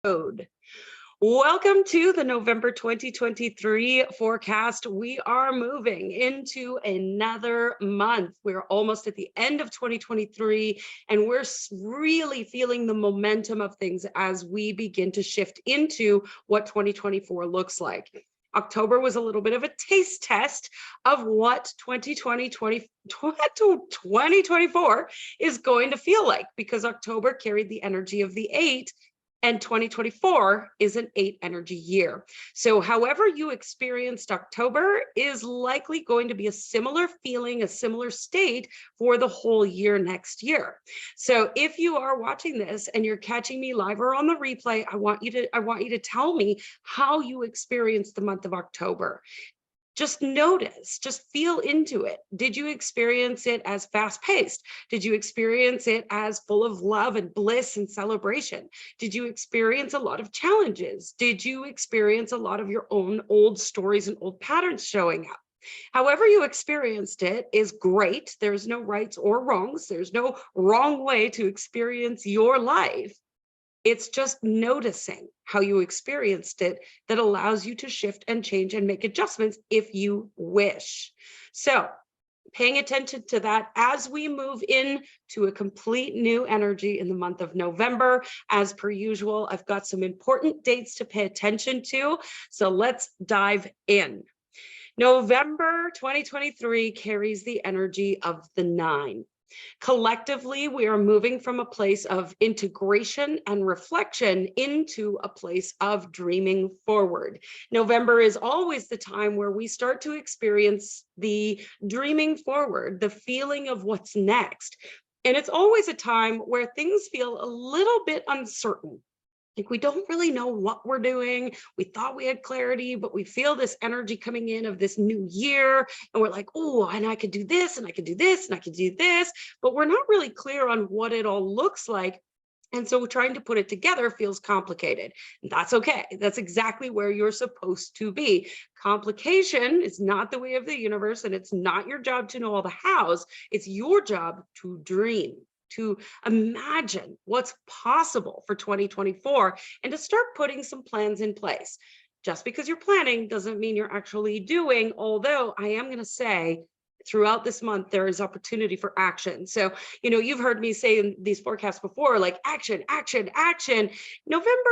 Road. Welcome to the November 2023 forecast. We are moving into another month. We're almost at the end of 2023, and we're really feeling the momentum of things as we begin to shift into what 2024 looks like. October was a little bit of a taste test of what 2024 is going to feel like, because October carried the energy of the 8, and 2024 is an 8 energy year. So however you experienced October is likely going to be a similar feeling, a similar state for the whole year next year. So if you are watching this and you're catching me live or on the replay, I want you to tell me how you experienced the month of October. Just notice, just feel into it. Did you experience it as fast-paced? Did you experience it as full of love and bliss and celebration? Did you experience a lot of challenges? Did you experience a lot of your own old stories and old patterns showing up? However you experienced it is great. There's no rights or wrongs. There's no wrong way to experience your life. It's just noticing how you experienced it that allows you to shift and change and make adjustments if you wish. So paying attention to that as we move into a complete new energy in the month of November. As per usual, I've got some important dates to pay attention to. So let's dive in. November 2023 carries the energy of the 9. Collectively, we are moving from a place of integration and reflection into a place of dreaming forward. November is always the time where we start to experience the dreaming forward, the feeling of what's next. And it's always a time where things feel a little bit uncertain. Like we don't really know what we're doing. We thought we had clarity, but we feel this energy coming in of this new year. And we're like, oh, and I could do this, and I could do this, and I could do this. But we're not really clear on what it all looks like. And so trying to put it together feels complicated. That's okay. That's exactly where you're supposed to be. Complication is not the way of the universe, and it's not your job to know all the hows. It's your job to dream, to imagine what's possible for 2024 and to start putting some plans in place. Just because you're planning doesn't mean you're actually doing, although I am going to say throughout this month, there is opportunity for action. So, you've heard me say in these forecasts before, like action, action, action. November,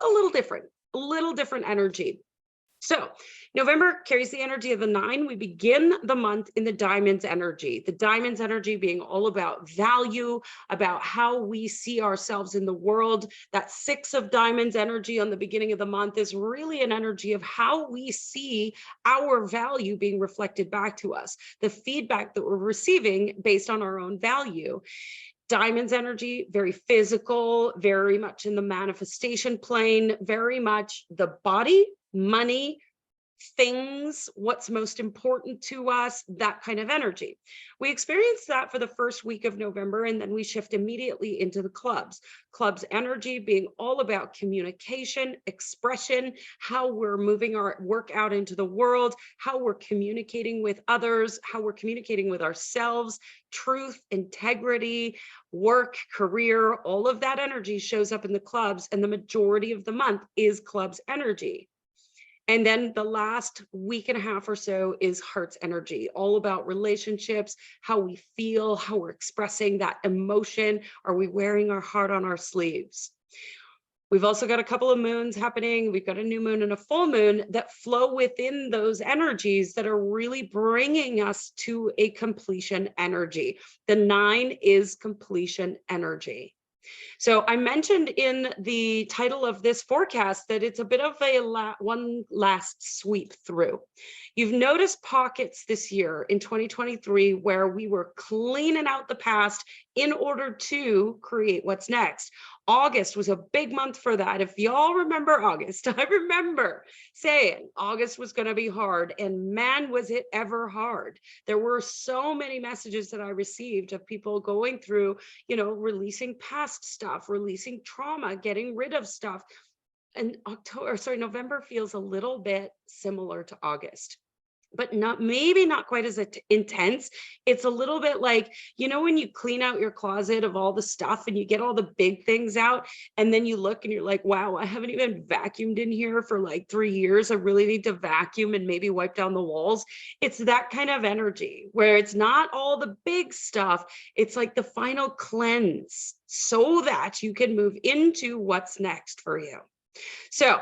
a little different energy. So November carries the energy of the 9. We begin the month in the diamond's energy. The diamond's energy being all about value, about how we see ourselves in the world. That 6 of diamonds energy on the beginning of the month is really an energy of how we see our value being reflected back to us, the feedback that we're receiving based on our own value. Diamond's energy, very physical, very much in the manifestation plane, very much the body, money, things, what's most important to us, that kind of energy. We experience that for the first week of November, and then we shift immediately into the clubs. Clubs energy being all about communication, expression, how we're moving our work out into the world, how we're communicating with others, how we're communicating with ourselves, truth, integrity, work, career, all of that energy shows up in the clubs, and the majority of the month is clubs energy. And then the last week and a half or so is heart's energy, all about relationships, how we feel, how we're expressing that emotion. Are we wearing our heart on our sleeves? We've also got a couple of moons happening. We've got a new moon and a full moon that flow within those energies that are really bringing us to a completion energy. The 9 is completion energy. So I mentioned in the title of this forecast that it's a bit of a one last sweep through. You've noticed pockets this year in 2023 where we were cleaning out the past in order to create what's next. August was a big month for that. If y'all remember August, I remember saying August was going to be hard, and man, was it ever hard. There were so many messages that I received of people going through, releasing past stuff, releasing trauma, getting rid of stuff. And November feels a little bit similar to August. but maybe not quite as intense. It's a little bit like, when you clean out your closet of all the stuff and you get all the big things out, and then you look and you're like, wow, I haven't even vacuumed in here for like 3 years. I really need to vacuum and maybe wipe down the walls. It's that kind of energy where it's not all the big stuff. It's like the final cleanse so that you can move into what's next for you. So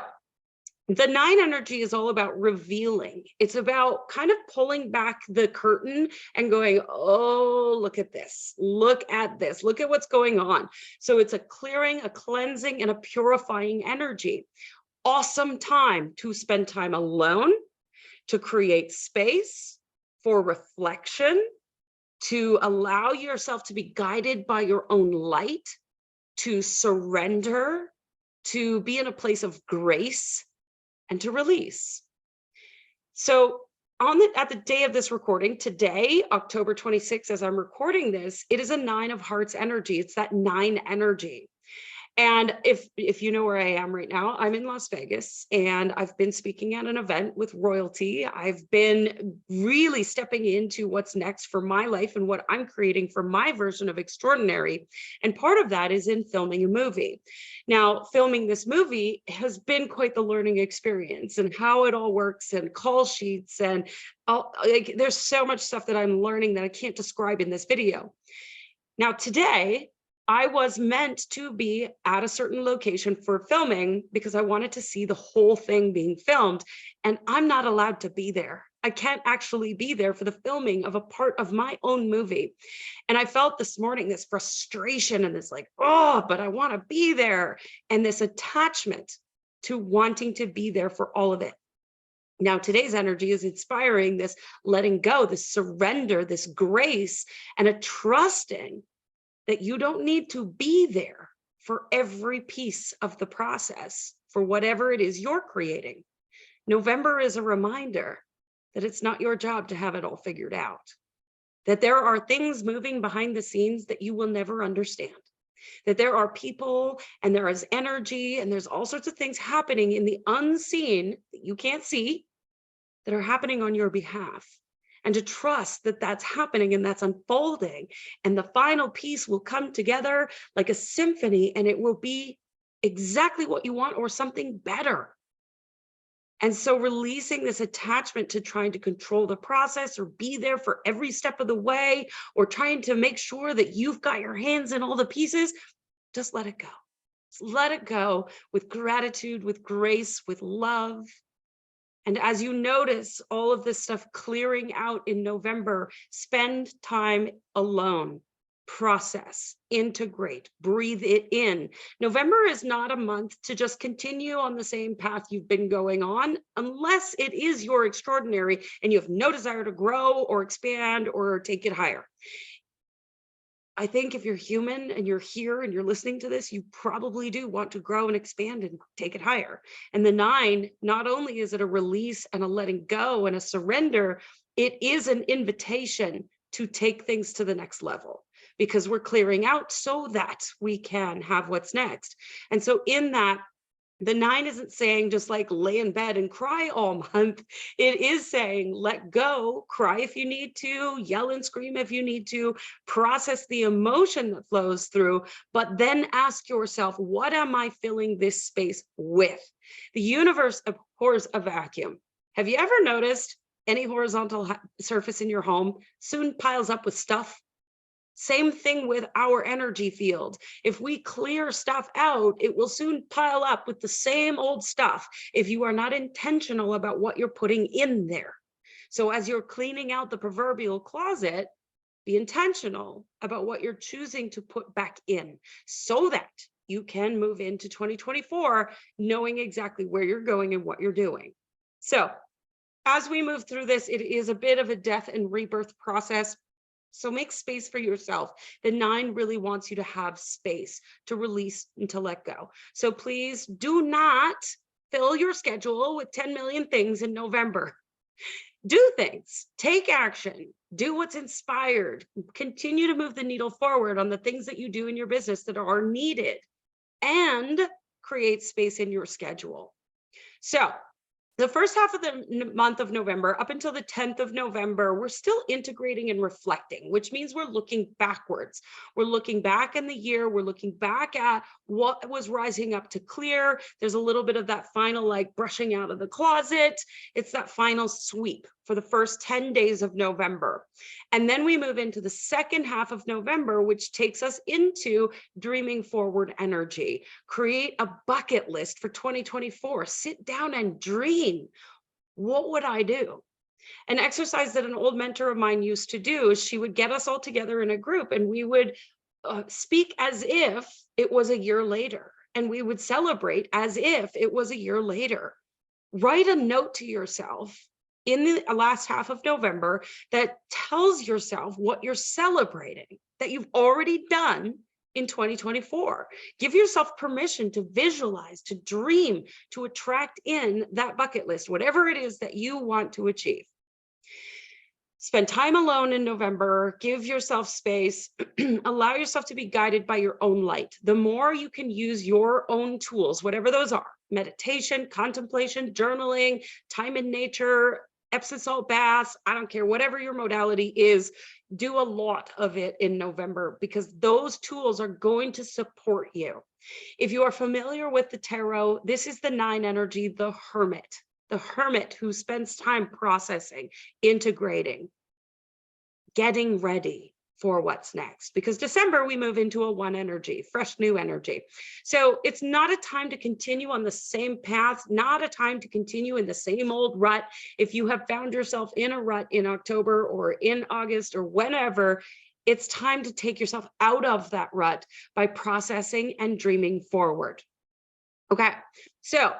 the 9 energy is all about revealing. It's about kind of pulling back the curtain and going, oh, look at this. Look at this. Look at what's going on. So it's a clearing, a cleansing, and a purifying energy. Awesome time to spend time alone, to create space for reflection, to allow yourself to be guided by your own light, to surrender, to be in a place of grace, and to release. So at the day of this recording, today, October 26th, as I'm recording this, it is a 9 of hearts energy. It's that 9 energy. And if you know where I am right now, I'm in Las Vegas, and I've been speaking at an event with royalty. I've been really stepping into what's next for my life and what I'm creating for my version of extraordinary. And part of that is in filming a movie. Now, filming this movie has been quite the learning experience, and how it all works, and call sheets, and there's so much stuff that I'm learning that I can't describe in this video. Now, today, I was meant to be at a certain location for filming because I wanted to see the whole thing being filmed, and I'm not allowed to be there. I can't actually be there for the filming of a part of my own movie. And I felt this morning this frustration and this like, oh, but I want to be there, and this attachment to wanting to be there for all of it. Now, today's energy is inspiring this letting go, this surrender, this grace, and a trusting that you don't need to be there for every piece of the process for whatever it is you're creating. November is a reminder that it's not your job to have it all figured out, that there are things moving behind the scenes that you will never understand, that there are people and there is energy and there's all sorts of things happening in the unseen that you can't see that are happening on your behalf. And to trust that that's happening and that's unfolding, and the final piece will come together like a symphony, and it will be exactly what you want or something better. And so releasing this attachment to trying to control the process or be there for every step of the way, or trying to make sure that you've got your hands in all the pieces, just let it go. Just let it go with gratitude, with grace, with love. And as you notice all of this stuff clearing out in November, spend time alone, process, integrate, breathe it in. November is not a month to just continue on the same path you've been going on, unless it is your extraordinary and you have no desire to grow or expand or take it higher. I think if you're human and you're here and you're listening to this, you probably do want to grow and expand and take it higher. And the 9, not only is it a release and a letting go and a surrender, it is an invitation to take things to the next level, because we're clearing out so that we can have what's next. And so in that, the 9 isn't saying just like lay in bed and cry all month. It is saying let go, cry if you need to, yell and scream if you need to, process the emotion that flows through, but then ask yourself, what am I filling this space with? The universe abhors a vacuum. Have you ever noticed any horizontal surface in your home soon piles up with stuff? Same thing with our energy field. If we clear stuff out, it will soon pile up with the same old stuff if you are not intentional about what you're putting in there. So as you're cleaning out the proverbial closet, be intentional about what you're choosing to put back in, so that you can move into 2024 knowing exactly where you're going and what you're doing. So as we move through this, it is a bit of a death and rebirth process. So make space for yourself. The 9 really wants you to have space to release and to let go. So please do not fill your schedule with 10 million things in November. Do things, take action, do what's inspired, continue to move the needle forward on the things that you do in your business that are needed, and create space in your schedule. So The first half of the month of November, up until the 10th of November, we're still integrating and reflecting, which means we're looking backwards. We're looking back in the year. We're looking back at what was rising up to clear. There's a little bit of that final, like, brushing out of the closet. It's that final sweep for the first 10 days of November. And then we move into the second half of November, which takes us into dreaming forward energy. Create a bucket list for 2024. Sit down and dream. What would I do? An exercise that an old mentor of mine used to do is she would get us all together in a group and we would speak as if it was a year later, and we would celebrate as if it was a year later. Write a note to yourself in the last half of November that tells yourself what you're celebrating, that you've already done in 2024. Give yourself permission to visualize, to dream, to attract in that bucket list, whatever it is that you want to achieve. Spend time alone in November, give yourself space, allow yourself to be guided by your own light. The more you can use your own tools, whatever those are, meditation, contemplation, journaling, time in nature, Epsom salt baths, I don't care, whatever your modality is, do a lot of it in November because those tools are going to support you. If you are familiar with the tarot, this is the 9 energy, the hermit who spends time processing, integrating, getting ready for what's next. Because December, we move into a 1 energy, fresh new energy. So it's not a time to continue on the same path, not a time to continue in the same old rut. If you have found yourself in a rut in October or in August or whenever, it's time to take yourself out of that rut by processing and dreaming forward. Okay, so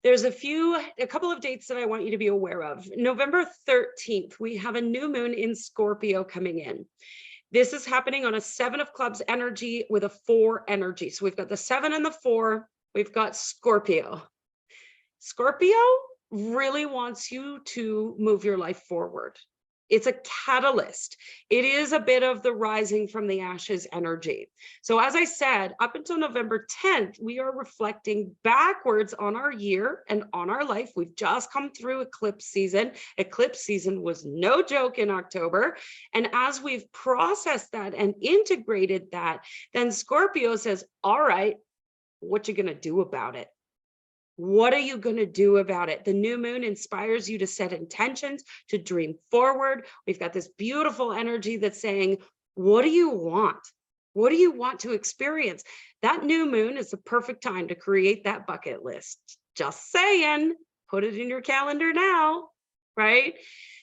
there's a couple of dates that I want you to be aware of. November 13th, we have a new moon in Scorpio coming in. This is happening on a 7 of clubs energy with a 4 energy. So we've got the 7 and the 4, we've got Scorpio. Scorpio really wants you to move your life forward. It's a catalyst. It is a bit of the rising from the ashes energy. So as I said, up until November 10th, we are reflecting backwards on our year and on our life. We've just come through eclipse season. Eclipse season was no joke in October. And as we've processed that and integrated that, then Scorpio says, all right, what you gonna do about it? What are you going to do about it? The new moon inspires you to set intentions, to dream forward. We've got this beautiful energy that's saying, what do you want? What do you want to experience? That new moon is the perfect time to create that bucket list. Just saying, put it in your calendar now, right?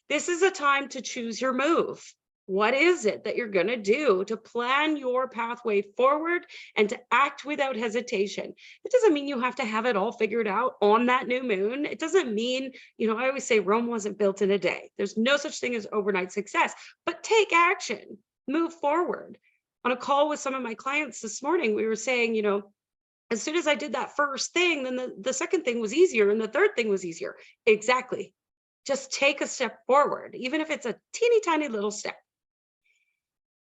This is a time to choose your move. What is it that you're going to do to plan your pathway forward and to act without hesitation? It doesn't mean you have to have it all figured out on that new moon. It doesn't mean, I always say Rome wasn't built in a day. There's no such thing as overnight success, but take action, move forward. On a call with some of my clients this morning, we were saying, as soon as I did that first thing, then the second thing was easier and the third thing was easier. Exactly. Just take a step forward, even if it's a teeny tiny little step.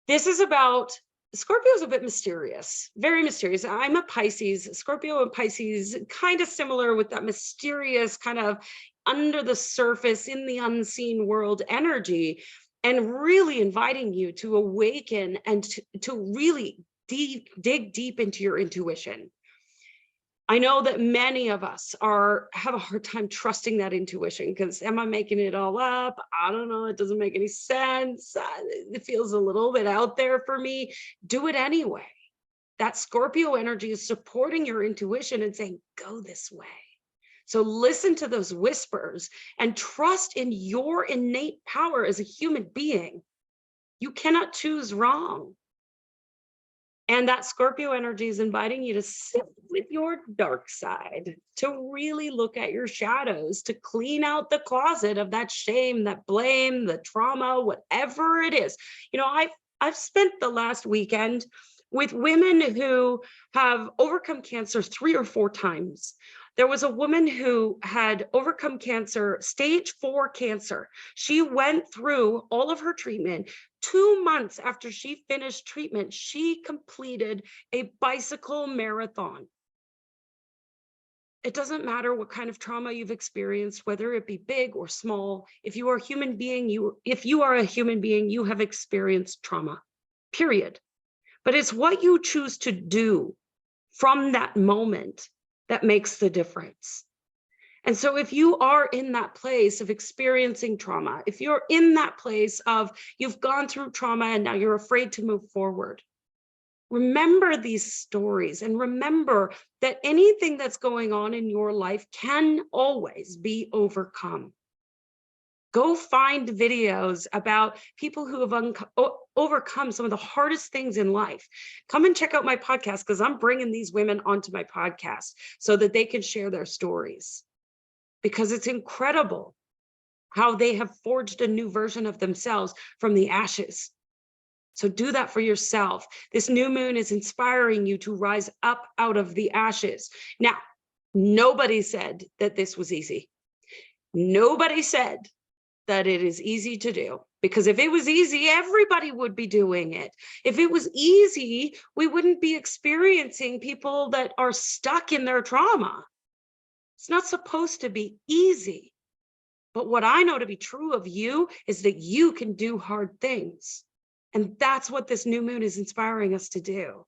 This is about, Scorpio is a bit mysterious, very mysterious. I'm a Pisces. Scorpio and Pisces, kind of similar with that mysterious kind of under the surface in the unseen world energy, and really inviting you to awaken and to really dig deep into your intuition. I know that many of us have a hard time trusting that intuition because am I making it all up? I don't know. It doesn't make any sense. It feels a little bit out there for me. Do it anyway. That Scorpio energy is supporting your intuition and saying, go this way. So listen to those whispers and trust in your innate power as a human being. You cannot choose wrong. And that Scorpio energy is inviting you to sit with your dark side, to really look at your shadows, to clean out the closet of that shame, that blame, the trauma, whatever it is. I've spent the last weekend with women who have overcome cancer 3 or 4 times. There was a woman who had overcome cancer, stage 4 cancer. She went through all of her treatment. 2 months after she finished treatment, she completed a bicycle marathon. It doesn't matter what kind of trauma you've experienced, whether it be big or small. If you are a human being, you have experienced trauma, period. But it's what you choose to do from that moment that makes the difference. And so if you are in that place of experiencing trauma, if you're in that place of you've gone through trauma and now you're afraid to move forward, remember these stories and remember that anything that's going on in your life can always be overcome. Go find videos about people who have overcome some of the hardest things in life. Come and check out my podcast, because I'm bringing these women onto my podcast so that they can share their stories, because it's incredible how they have forged a new version of themselves from the ashes. So do that for yourself. This new moon is inspiring you to rise up out of the ashes. Now, nobody said that this was easy. Nobody said that it is easy to do, because if it was easy, everybody would be doing it. If it was easy, we wouldn't be experiencing people that are stuck in their trauma. It's not supposed to be easy. But what I know to be true of you is that you can do hard things. And that's what this new moon is inspiring us to do.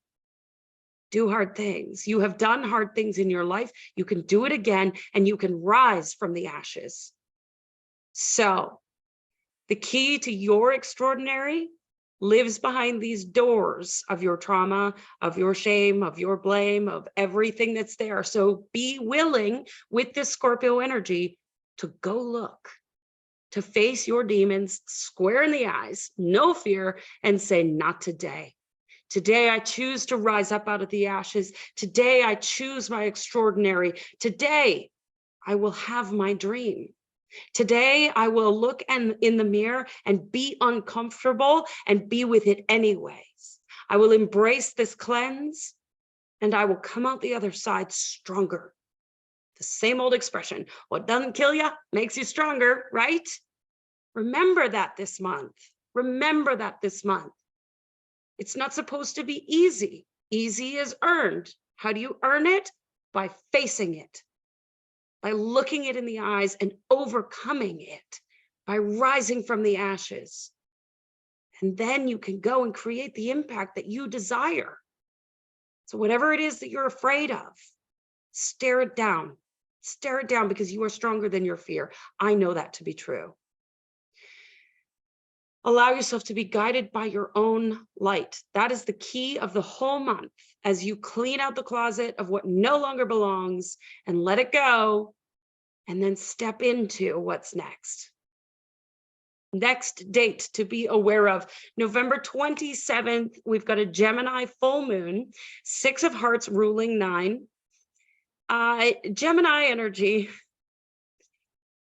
Do hard things. You have done hard things in your life. You can do it again, and you can rise from the ashes. So the key to your extraordinary lives behind these doors of your trauma, of your shame, of your blame, of everything that's there. So be willing with this Scorpio energy to go look, to face your demons square in the eyes, no fear, and say, not today. Today, I choose to rise up out of the ashes. Today, I choose my extraordinary. Today, I will have my dream. Today, I will look in the mirror and be uncomfortable and be with it anyways. I will embrace this cleanse, and I will come out the other side stronger. The same old expression, what doesn't kill you makes you stronger, right? Remember that this month. Remember that this month. It's not supposed to be easy. Easy is earned. How do you earn it? By facing it, by looking it in the eyes and overcoming it, by rising from the ashes. And then you can go and create the impact that you desire. So whatever it is that you're afraid of, stare it down. Stare it down, because you are stronger than your fear. I know that to be true. Allow yourself to be guided by your own light. That is the key of the whole month, as you clean out the closet of what no longer belongs and let it go, and then step into what's next. Next date to be aware of, November 27th, we've got a Gemini full moon, 6 of Hearts ruling 9. Gemini energy,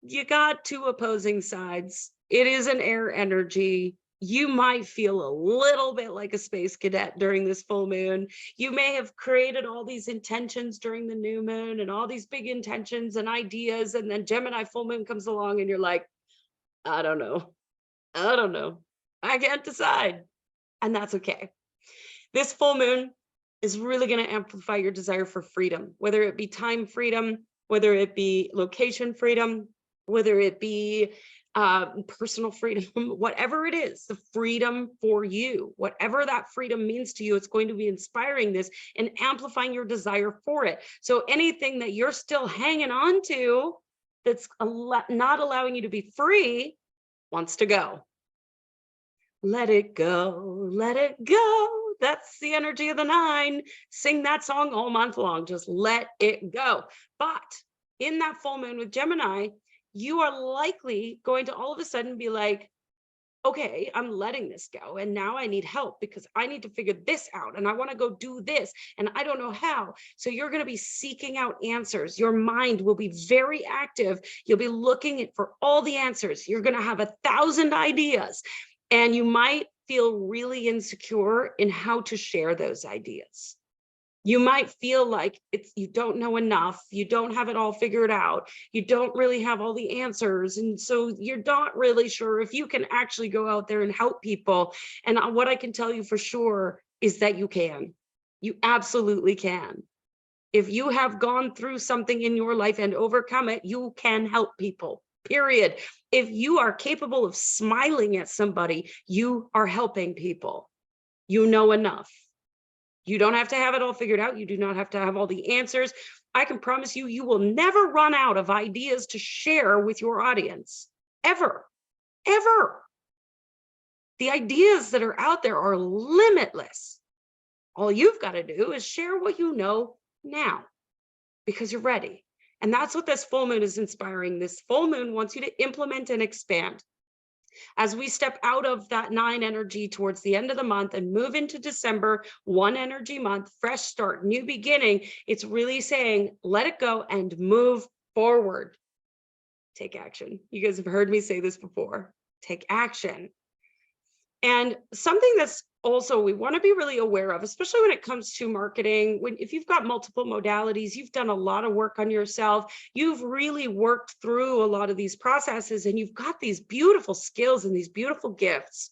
you got two opposing sides. It is an air energy. You might feel a little bit like a space cadet during this full moon. You may have created all these intentions during the new moon and all these big intentions and ideas, and then Gemini full moon comes along and you're like, I don't know. I can't decide. And that's okay. This full moon is really going to amplify your desire for freedom, whether it be time freedom, whether it be location freedom, whether it be personal freedom, whatever it is, the freedom for you, whatever that freedom means to you, it's going to be inspiring this and amplifying your desire for it. So anything that you're still hanging on to that's not allowing you to be free wants to go. Let it go, let it go. That's the energy of the 9. Sing that song all month long. Just let it go. But in that full moon with Gemini, you are likely going to all of a sudden be like, okay, I'm letting this go. And now I need help because I need to figure this out. And I want to go do this. And I don't know how. So you're going to be seeking out answers. Your mind will be very active. You'll be looking for all the answers. You're going to have 1,000 ideas. And you might feel really insecure in how to share those ideas. You might feel like you don't know enough, you don't have it all figured out, you don't really have all the answers, and so you're not really sure if you can actually go out there and help people. And what I can tell you for sure is that you can. You absolutely can. If you have gone through something in your life and overcome it, you can help people, period. If you are capable of smiling at somebody, you are helping people. You know enough. You don't have to have it all figured out. You do not have to have all the answers. I can promise you, you will never run out of ideas to share with your audience, ever, ever. The ideas that are out there are limitless. All you've got to do is share what you know now, because you're ready. And that's what this full moon is inspiring. This full moon wants you to implement and expand. As we step out of that 9 energy towards the end of the month and move into December, 1 energy month, fresh start, new beginning, it's really saying, let it go and move forward. Take action. You guys have heard me say this before. Take action. And something that's also we want to be really aware of, especially when it comes to marketing, if you've got multiple modalities, you've done a lot of work on yourself, you've really worked through a lot of these processes, and you've got these beautiful skills and these beautiful gifts.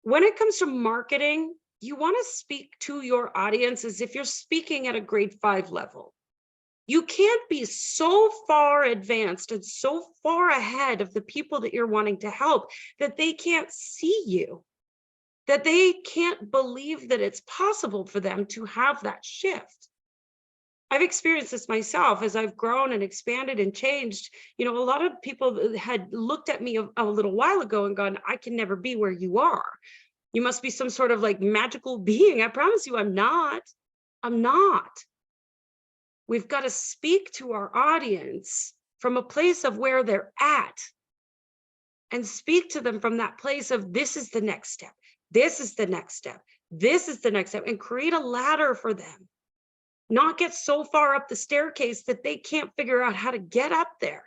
When it comes to marketing, you want to speak to your audience as if you're speaking at a grade 5 level. You can't be so far advanced and so far ahead of the people that you're wanting to help that they can't see you, that they can't believe that it's possible for them to have that shift. I've experienced this myself as I've grown and expanded and changed. A lot of people had looked at me a little while ago and gone, I can never be where you are. You must be some sort of like magical being. I promise you, I'm not. I'm not. We've got to speak to our audience from a place of where they're at and speak to them from that place of this is the next step. This is the next step. This is the next step, and create a ladder for them. Not get so far up the staircase that they can't figure out how to get up there.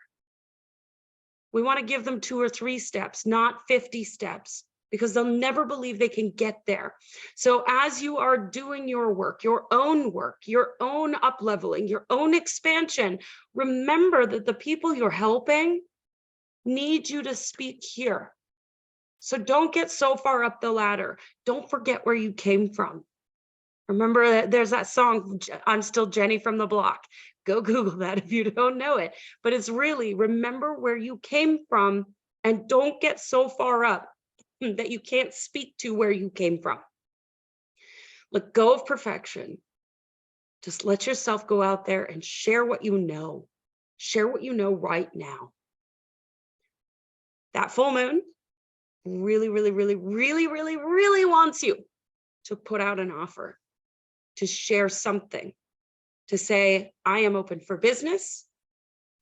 We want to give them 2 or 3 steps, not 50 steps, because they'll never believe they can get there. So as you are doing your work, your own up-leveling, your own expansion, remember that the people you're helping need you to speak here. So don't get so far up the ladder. Don't forget where you came from. Remember, there's that song, I'm Still Jenny from the Block. Go Google that if you don't know it. But it's really, remember where you came from, and don't get so far up that you can't speak to where you came from. Let go of perfection. Just let yourself go out there and share what you know. Share what you know right now. That full moon really, really, really, really, really, really wants you to put out an offer, to share something, to say, I am open for business,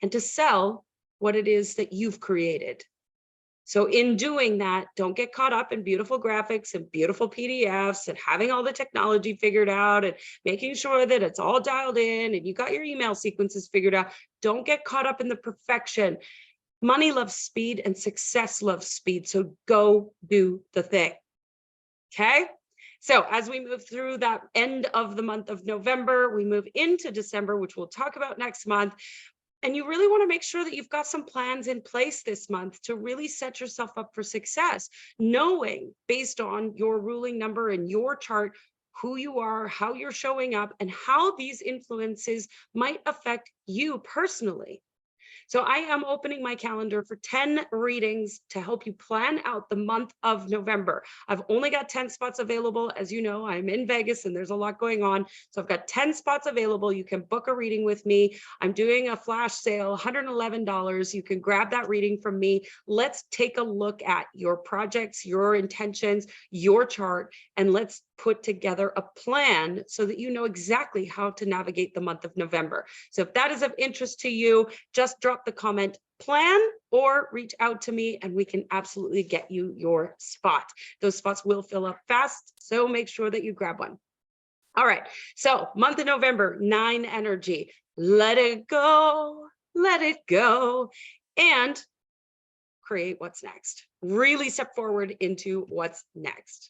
and to sell what it is that you've created. So in doing that, don't get caught up in beautiful graphics and beautiful PDFs and having all the technology figured out and making sure that it's all dialed in and you got your email sequences figured out. Don't get caught up in the perfection. Money loves speed and success loves speed. So go do the thing. Okay. So as we move through that end of the month of November, we move into December, which we'll talk about next month. And you really want to make sure that you've got some plans in place this month to really set yourself up for success, knowing based on your ruling number and your chart, who you are, how you're showing up, and how these influences might affect you personally. So I am opening my calendar for 10 readings to help you plan out the month of November. I've only got 10 spots available. As you know, I'm in Vegas and there's a lot going on. So I've got 10 spots available. You can book a reading with me. I'm doing a flash sale, $111. You can grab that reading from me. Let's take a look at your projects, your intentions, your chart, and let's put together a plan so that you know exactly how to navigate the month of November. So if that is of interest to you, just drop the comment plan or reach out to me and we can absolutely get you your spot. Those spots will fill up fast, so make sure that you grab one. All right, so month of November, 9 energy. Let it go, and create what's next. Really step forward into what's next.